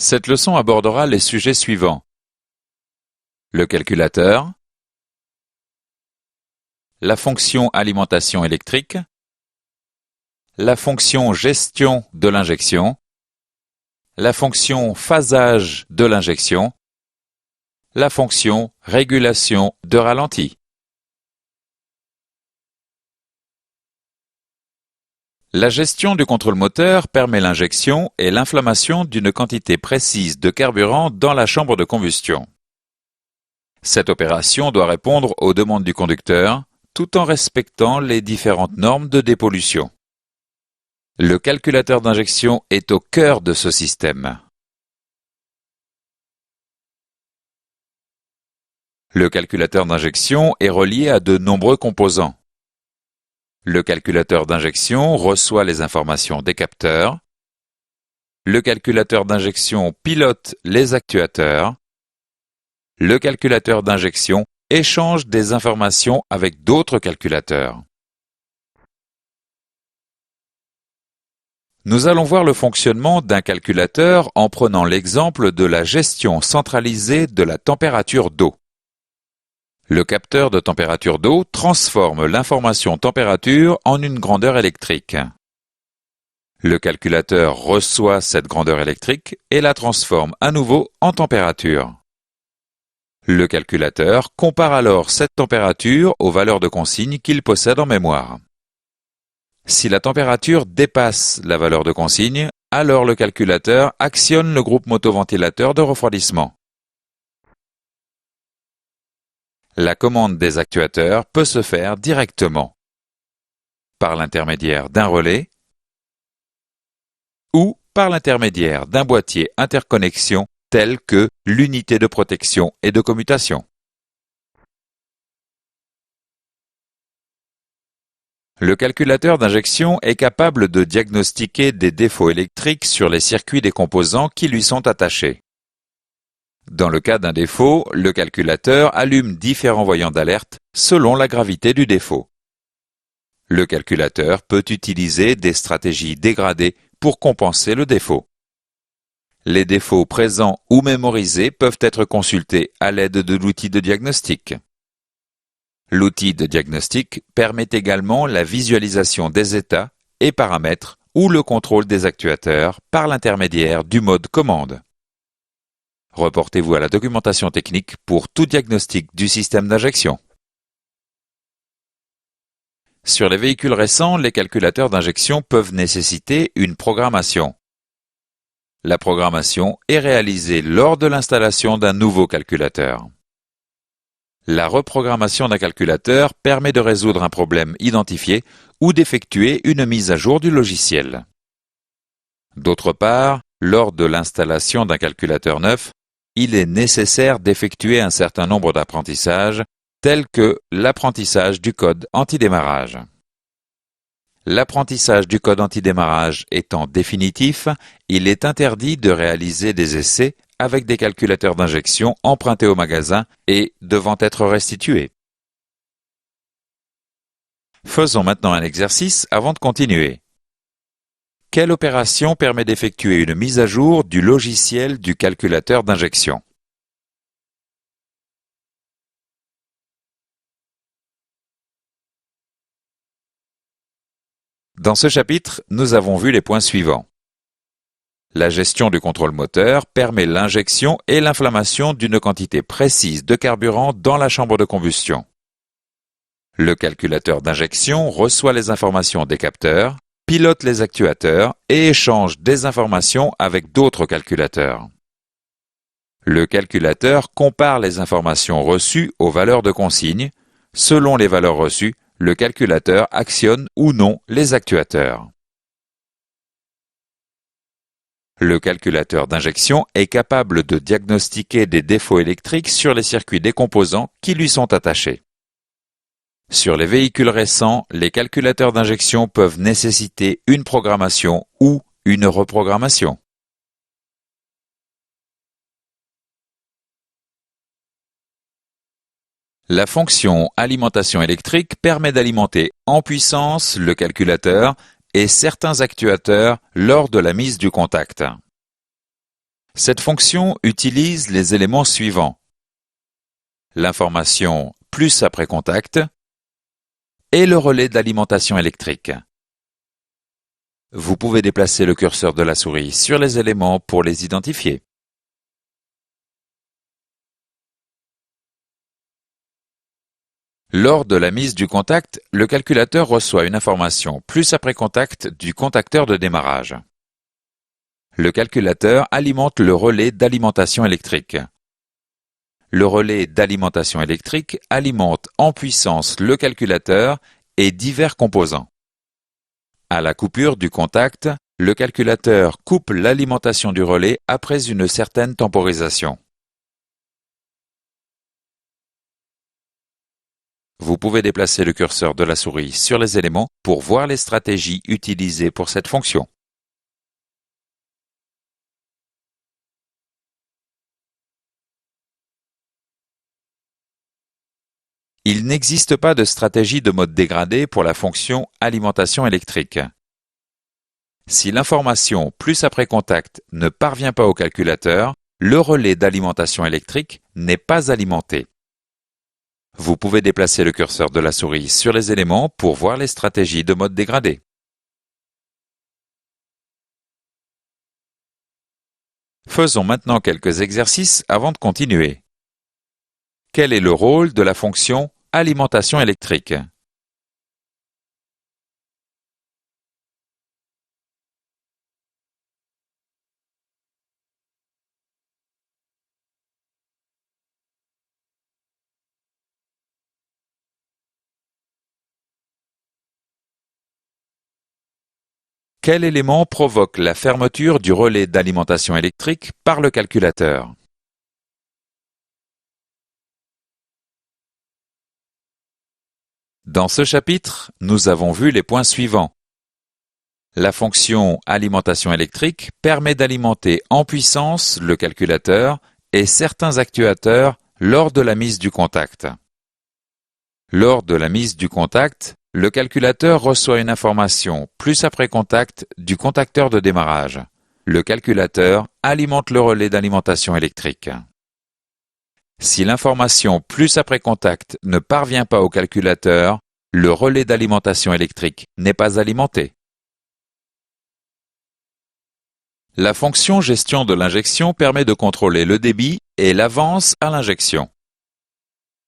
Cette leçon abordera les sujets suivants: le calculateur, la fonction alimentation électrique, la fonction gestion de l'injection, la fonction phasage de l'injection, la fonction régulation de ralenti. La gestion du contrôle moteur permet l'injection et l'inflammation d'une quantité précise de carburant dans la chambre de combustion. Cette opération doit répondre aux demandes du conducteur, tout en respectant les différentes normes de dépollution. Le calculateur d'injection est au cœur de ce système. Le calculateur d'injection est relié à de nombreux composants. Le calculateur d'injection reçoit les informations des capteurs. Le calculateur d'injection pilote les actuateurs. Le calculateur d'injection échange des informations avec d'autres calculateurs. Nous allons voir le fonctionnement d'un calculateur en prenant l'exemple de la gestion centralisée de la température d'eau. Le capteur de température d'eau transforme l'information température en une grandeur électrique. Le calculateur reçoit cette grandeur électrique et la transforme à nouveau en température. Le calculateur compare alors cette température aux valeurs de consigne qu'il possède en mémoire. Si la température dépasse la valeur de consigne, alors le calculateur actionne le groupe motoventilateur de refroidissement. La commande des actuateurs peut se faire directement, par l'intermédiaire d'un relais ou par l'intermédiaire d'un boîtier interconnexion tel que l'unité de protection et de commutation. Le calculateur d'injection est capable de diagnostiquer des défauts électriques sur les circuits des composants qui lui sont attachés. Dans le cas d'un défaut, le calculateur allume différents voyants d'alerte selon la gravité du défaut. Le calculateur peut utiliser des stratégies dégradées pour compenser le défaut. Les défauts présents ou mémorisés peuvent être consultés à l'aide de l'outil de diagnostic. L'outil de diagnostic permet également la visualisation des états et paramètres ou le contrôle des actuateurs par l'intermédiaire du mode commande. Reportez-vous à la documentation technique pour tout diagnostic du système d'injection. Sur les véhicules récents, les calculateurs d'injection peuvent nécessiter une programmation. La programmation est réalisée lors de l'installation d'un nouveau calculateur. La reprogrammation d'un calculateur permet de résoudre un problème identifié ou d'effectuer une mise à jour du logiciel. D'autre part, lors de l'installation d'un calculateur neuf, il est nécessaire d'effectuer un certain nombre d'apprentissages, tels que l'apprentissage du code antidémarrage. L'apprentissage du code antidémarrage étant définitif, il est interdit de réaliser des essais avec des calculateurs d'injection empruntés au magasin et devant être restitués. Faisons maintenant un exercice avant de continuer. Quelle opération permet d'effectuer une mise à jour du logiciel du calculateur d'injection? Dans ce chapitre, nous avons vu les points suivants. La gestion du contrôle moteur permet l'injection et l'inflammation d'une quantité précise de carburant dans la chambre de combustion. Le calculateur d'injection reçoit les informations des capteurs, pilote les actuateurs et échange des informations avec d'autres calculateurs. Le calculateur compare les informations reçues aux valeurs de consigne. Selon les valeurs reçues, le calculateur actionne ou non les actuateurs. Le calculateur d'injection est capable de diagnostiquer des défauts électriques sur les circuits des composants qui lui sont attachés. Sur les véhicules récents, les calculateurs d'injection peuvent nécessiter une programmation ou une reprogrammation. La fonction alimentation électrique permet d'alimenter en puissance le calculateur et certains actuateurs lors de la mise du contact. Cette fonction utilise les éléments suivants. L'information plus après contact et le relais d'alimentation électrique. Vous pouvez déplacer le curseur de la souris sur les éléments pour les identifier. Lors de la mise du contact, le calculateur reçoit une information plus après contact du contacteur de démarrage. Le calculateur alimente le relais d'alimentation électrique. Le relais d'alimentation électrique alimente en puissance le calculateur et divers composants. À la coupure du contact, le calculateur coupe l'alimentation du relais après une certaine temporisation. Vous pouvez déplacer le curseur de la souris sur les éléments pour voir les stratégies utilisées pour cette fonction. Il n'existe pas de stratégie de mode dégradé pour la fonction alimentation électrique. Si l'information plus après contact ne parvient pas au calculateur, le relais d'alimentation électrique n'est pas alimenté. Vous pouvez déplacer le curseur de la souris sur les éléments pour voir les stratégies de mode dégradé. Faisons maintenant quelques exercices avant de continuer. Quel est le rôle de la fonction alimentation électrique? Quel élément provoque la fermeture du relais d'alimentation électrique par le calculateur? Dans ce chapitre, nous avons vu les points suivants. La fonction alimentation électrique permet d'alimenter en puissance le calculateur et certains actuateurs lors de la mise du contact. Lors de la mise du contact, le calculateur reçoit une information plus après contact du contacteur de démarrage. Le calculateur alimente le relais d'alimentation électrique. Si l'information plus après contact ne parvient pas au calculateur, le relais d'alimentation électrique n'est pas alimenté. La fonction gestion de l'injection permet de contrôler le débit et l'avance à l'injection.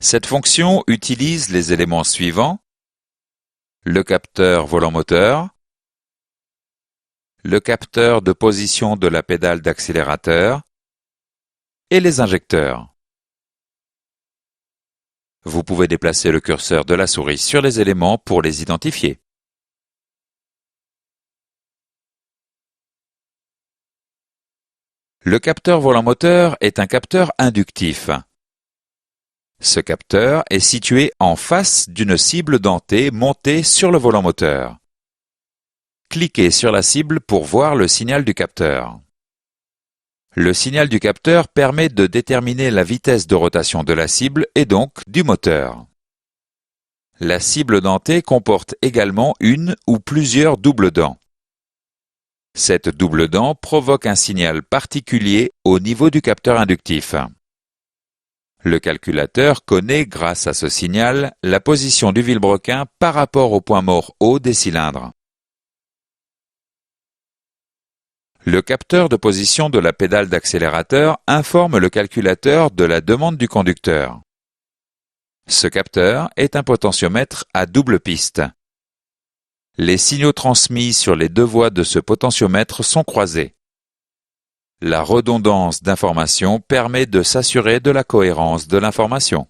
Cette fonction utilise les éléments suivants: le capteur volant-moteur, le capteur de position de la pédale d'accélérateur et les injecteurs. Vous pouvez déplacer le curseur de la souris sur les éléments pour les identifier. Le capteur volant-moteur est un capteur inductif. Ce capteur est situé en face d'une cible dentée montée sur le volant moteur. Cliquez sur la cible pour voir le signal du capteur. Le signal du capteur permet de déterminer la vitesse de rotation de la cible et donc du moteur. La cible dentée comporte également une ou plusieurs doubles dents. Cette double dent provoque un signal particulier au niveau du capteur inductif. Le calculateur connaît, grâce à ce signal, la position du vilebrequin par rapport au point mort haut des cylindres. Le capteur de position de la pédale d'accélérateur informe le calculateur de la demande du conducteur. Ce capteur est un potentiomètre à double piste. Les signaux transmis sur les deux voies de ce potentiomètre sont croisés. La redondance d'information permet de s'assurer de la cohérence de l'information.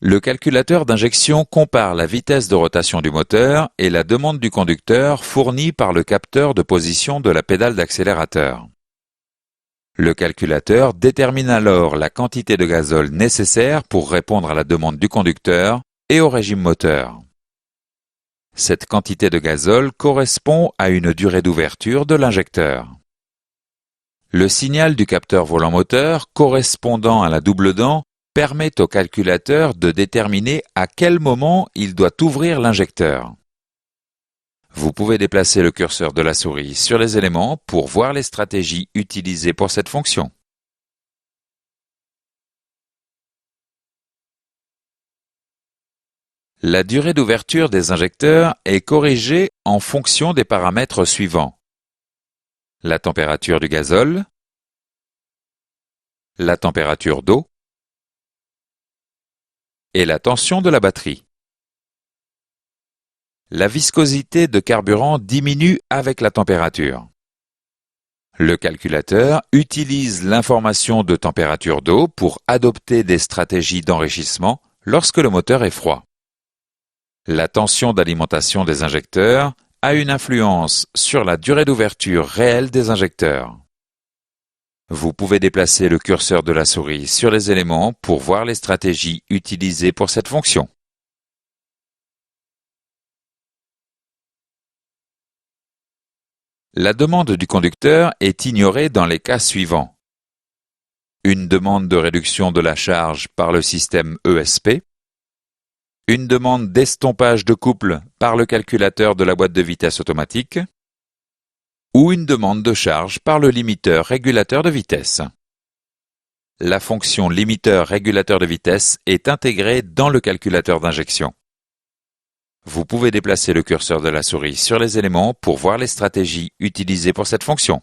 Le calculateur d'injection compare la vitesse de rotation du moteur et la demande du conducteur fournie par le capteur de position de la pédale d'accélérateur. Le calculateur détermine alors la quantité de gazole nécessaire pour répondre à la demande du conducteur et au régime moteur. Cette quantité de gazole correspond à une durée d'ouverture de l'injecteur. Le signal du capteur volant-moteur correspondant à la double dent permet au calculateur de déterminer à quel moment il doit ouvrir l'injecteur. Vous pouvez déplacer le curseur de la souris sur les éléments pour voir les stratégies utilisées pour cette fonction. La durée d'ouverture des injecteurs est corrigée en fonction des paramètres suivants: la température du gazole, la température d'eau et la tension de la batterie. La viscosité de carburant diminue avec la température. Le calculateur utilise l'information de température d'eau pour adopter des stratégies d'enrichissement lorsque le moteur est froid. La tension d'alimentation des injecteurs a une influence sur la durée d'ouverture réelle des injecteurs. Vous pouvez déplacer le curseur de la souris sur les éléments pour voir les stratégies utilisées pour cette fonction. La demande du conducteur est ignorée dans les cas suivants: une demande de réduction de la charge par le système ESP, une demande d'estompage de couple par le calculateur de la boîte de vitesse automatique, ou une demande de charge par le limiteur régulateur de vitesse. La fonction limiteur régulateur de vitesse est intégrée dans le calculateur d'injection. Vous pouvez déplacer le curseur de la souris sur les éléments pour voir les stratégies utilisées pour cette fonction.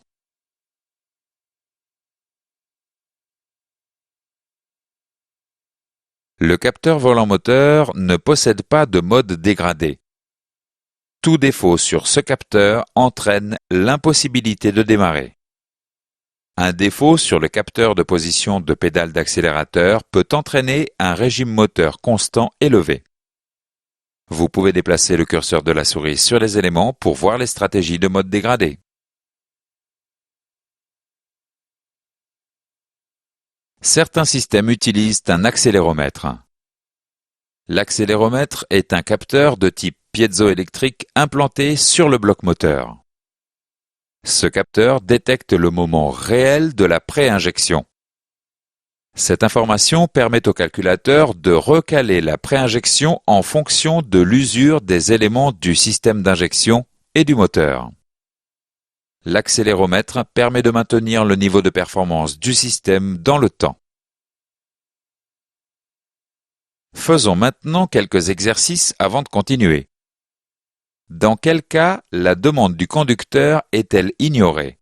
Le capteur volant-moteur ne possède pas de mode dégradé. Tout défaut sur ce capteur entraîne l'impossibilité de démarrer. Un défaut sur le capteur de position de pédale d'accélérateur peut entraîner un régime moteur constant élevé. Vous pouvez déplacer le curseur de la souris sur les éléments pour voir les stratégies de mode dégradé. Certains systèmes utilisent un accéléromètre. L'accéléromètre est un capteur de type piézoélectrique implanté sur le bloc moteur. Ce capteur détecte le moment réel de la pré-injection. Cette information permet au calculateur de recaler la pré-injection en fonction de l'usure des éléments du système d'injection et du moteur. L'accéléromètre permet de maintenir le niveau de performance du système dans le temps. Faisons maintenant quelques exercices avant de continuer. Dans quel cas la demande du conducteur est-elle ignorée?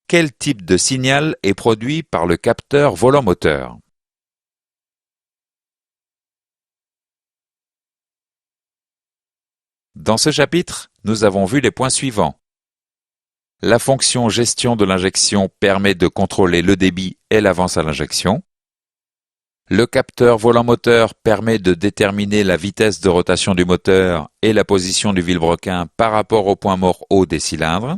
Quel type de signal est produit par le capteur volant-moteur? Dans ce chapitre, nous avons vu les points suivants. La fonction gestion de l'injection permet de contrôler le débit et l'avance à l'injection. Le capteur volant-moteur permet de déterminer la vitesse de rotation du moteur et la position du vilebrequin par rapport au point mort haut des cylindres.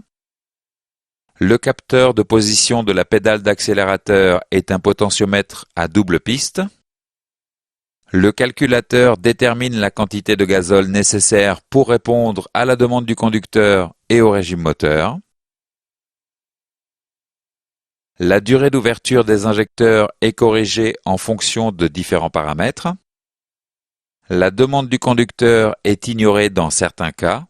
Le capteur de position de la pédale d'accélérateur est un potentiomètre à double piste. Le calculateur détermine la quantité de gazole nécessaire pour répondre à la demande du conducteur et au régime moteur. La durée d'ouverture des injecteurs est corrigée en fonction de différents paramètres. La demande du conducteur est ignorée dans certains cas.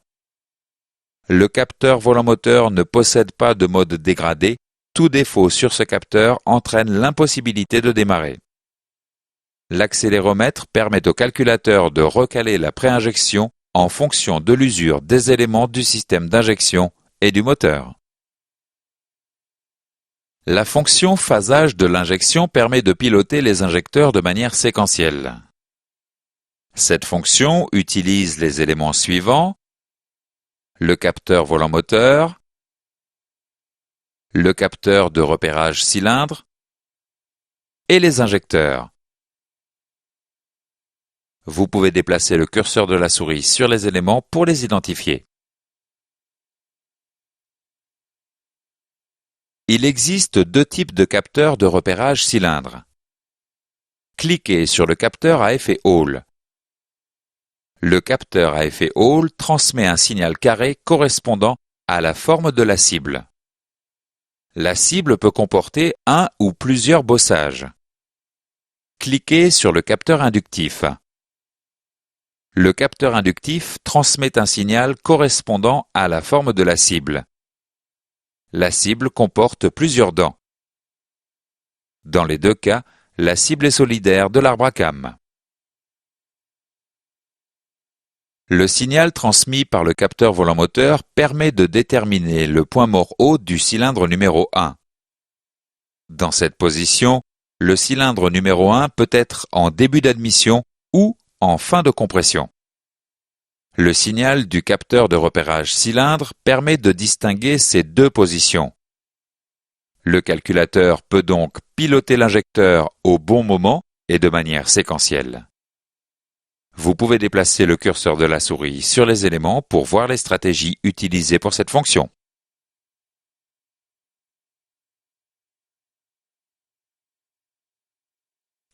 Le capteur volant-moteur ne possède pas de mode dégradé. Tout défaut sur ce capteur entraîne l'impossibilité de démarrer. L'accéléromètre permet au calculateur de recaler la pré-injection en fonction de l'usure des éléments du système d'injection et du moteur. La fonction phasage de l'injection permet de piloter les injecteurs de manière séquentielle. Cette fonction utilise les éléments suivants: le capteur volant-moteur, le capteur de repérage cylindre et les injecteurs. Vous pouvez déplacer le curseur de la souris sur les éléments pour les identifier. Il existe deux types de capteurs de repérage cylindre. Cliquez sur le capteur à effet Hall. Le capteur à effet Hall transmet un signal carré correspondant à la forme de la cible. La cible peut comporter un ou plusieurs bossages. Cliquez sur le capteur inductif. Le capteur inductif transmet un signal correspondant à la forme de la cible. La cible comporte plusieurs dents. Dans les deux cas, la cible est solidaire de l'arbre à cames. Le signal transmis par le capteur volant-moteur permet de déterminer le point mort haut du cylindre numéro 1. Dans cette position, le cylindre numéro 1 peut être en début d'admission ou en fin de compression. Le signal du capteur de repérage cylindre permet de distinguer ces deux positions. Le calculateur peut donc piloter l'injecteur au bon moment et de manière séquentielle. Vous pouvez déplacer le curseur de la souris sur les éléments pour voir les stratégies utilisées pour cette fonction.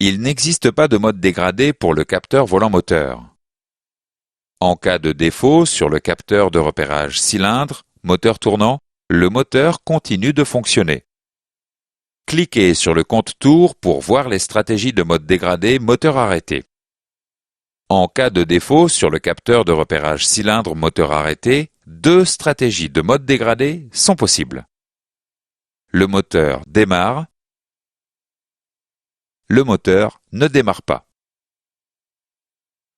Il n'existe pas de mode dégradé pour le capteur volant-moteur. En cas de défaut sur le capteur de repérage cylindre, moteur tournant, le moteur continue de fonctionner. Cliquez sur le compte-tours pour voir les stratégies de mode dégradé moteur arrêté. En cas de défaut sur le capteur de repérage cylindre moteur arrêté, deux stratégies de mode dégradé sont possibles. Le moteur démarre. Le moteur ne démarre pas.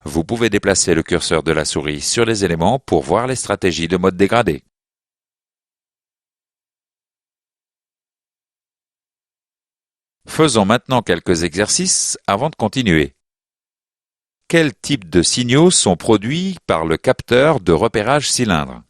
Vous pouvez déplacer le curseur de la souris sur les éléments pour voir les stratégies de mode dégradé. Faisons maintenant quelques exercices avant de continuer. Quels types de signaux sont produits par le capteur de repérage cylindre?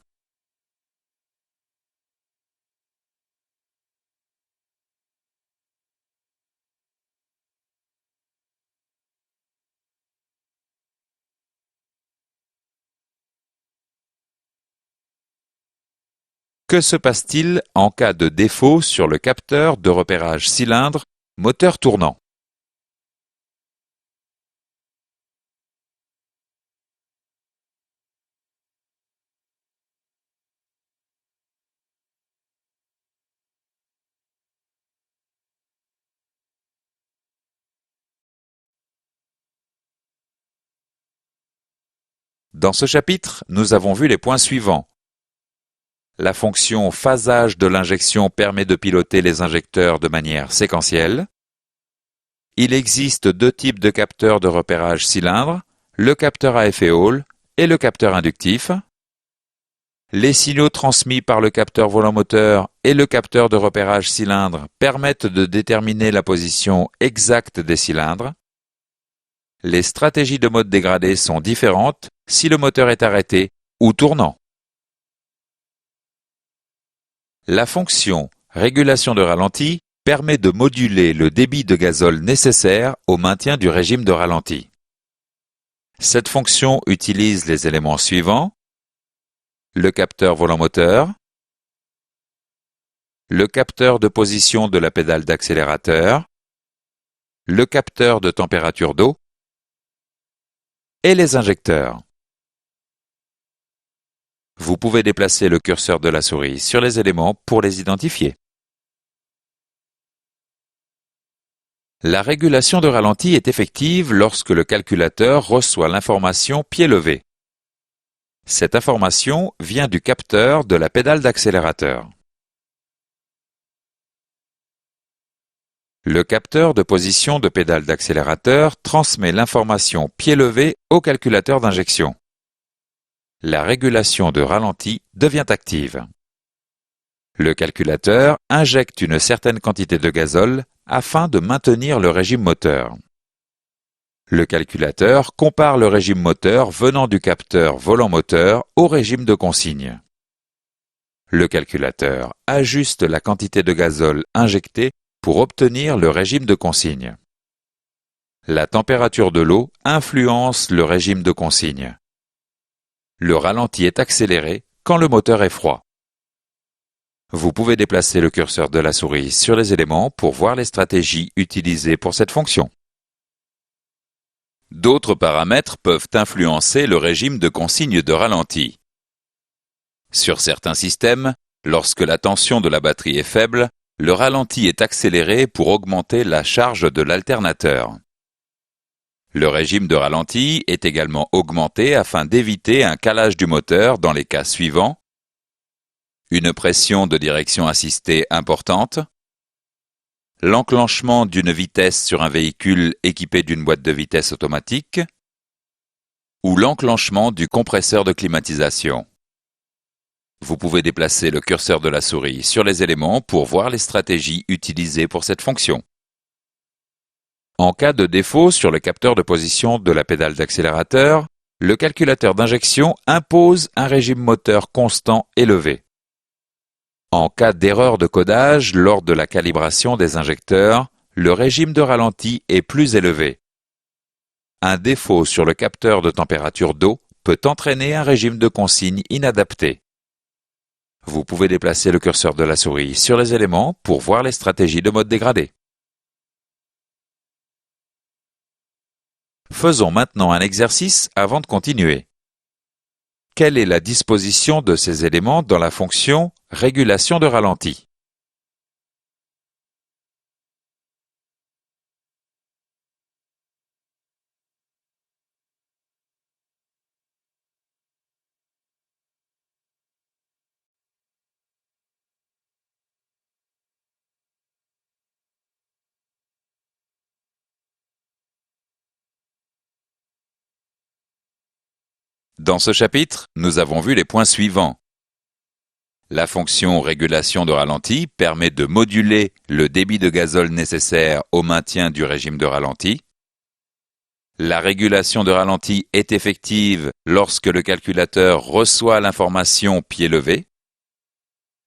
Que se passe-t-il en cas de défaut sur le capteur de repérage cylindre moteur tournant? Dans ce chapitre, nous avons vu les points suivants. La fonction phasage de l'injection permet de piloter les injecteurs de manière séquentielle. Il existe deux types de capteurs de repérage cylindre, le capteur à effet Hall et le capteur inductif. Les signaux transmis par le capteur volant-moteur et le capteur de repérage cylindre permettent de déterminer la position exacte des cylindres. Les stratégies de mode dégradé sont différentes si le moteur est arrêté ou tournant. La fonction régulation de ralenti permet de moduler le débit de gazole nécessaire au maintien du régime de ralenti. Cette fonction utilise les éléments suivants: le capteur volant-moteur, le capteur de position de la pédale d'accélérateur, le capteur de température d'eau et les injecteurs. Vous pouvez déplacer le curseur de la souris sur les éléments pour les identifier. La régulation de ralenti est effective lorsque le calculateur reçoit l'information pied levé. Cette information vient du capteur de la pédale d'accélérateur. Le capteur de position de pédale d'accélérateur transmet l'information pied levé au calculateur d'injection. La régulation de ralenti devient active. Le calculateur injecte une certaine quantité de gazole afin de maintenir le régime moteur. Le calculateur compare le régime moteur venant du capteur volant-moteur au régime de consigne. Le calculateur ajuste la quantité de gazole injectée pour obtenir le régime de consigne. La température de l'eau influence le régime de consigne. Le ralenti est accéléré quand le moteur est froid. Vous pouvez déplacer le curseur de la souris sur les éléments pour voir les stratégies utilisées pour cette fonction. D'autres paramètres peuvent influencer le régime de consigne de ralenti. Sur certains systèmes, lorsque la tension de la batterie est faible, le ralenti est accéléré pour augmenter la charge de l'alternateur. Le régime de ralenti est également augmenté afin d'éviter un calage du moteur dans les cas suivants: une pression de direction assistée importante, l'enclenchement d'une vitesse sur un véhicule équipé d'une boîte de vitesse automatique, ou l'enclenchement du compresseur de climatisation. Vous pouvez déplacer le curseur de la souris sur les éléments pour voir les stratégies utilisées pour cette fonction. En cas de défaut sur le capteur de position de la pédale d'accélérateur, le calculateur d'injection impose un régime moteur constant élevé. En cas d'erreur de codage lors de la calibration des injecteurs, le régime de ralenti est plus élevé. Un défaut sur le capteur de température d'eau peut entraîner un régime de consigne inadapté. Vous pouvez déplacer le curseur de la souris sur les éléments pour voir les stratégies de mode dégradé. Faisons maintenant un exercice avant de continuer. Quelle est la disposition de ces éléments dans la fonction régulation de ralenti? Dans ce chapitre, nous avons vu les points suivants. La fonction régulation de ralenti permet de moduler le débit de gazole nécessaire au maintien du régime de ralenti. La régulation de ralenti est effective lorsque le calculateur reçoit l'information pied levé.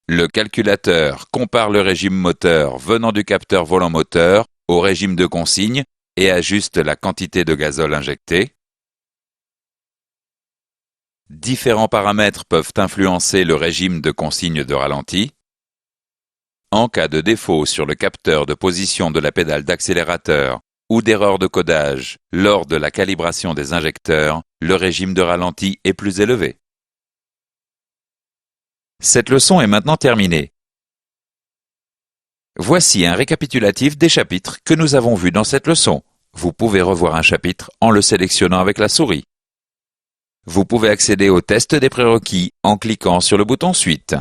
Le calculateur compare le régime moteur venant du capteur volant moteur au régime de consigne et ajuste la quantité de gazole injectée. Différents paramètres peuvent influencer le régime de consigne de ralenti. En cas de défaut sur le capteur de position de la pédale d'accélérateur ou d'erreur de codage lors de la calibration des injecteurs, le régime de ralenti est plus élevé. Cette leçon est maintenant terminée. Voici un récapitulatif des chapitres que nous avons vus dans cette leçon. Vous pouvez revoir un chapitre en le sélectionnant avec la souris. Vous pouvez accéder au test des prérequis en cliquant sur le bouton Suite.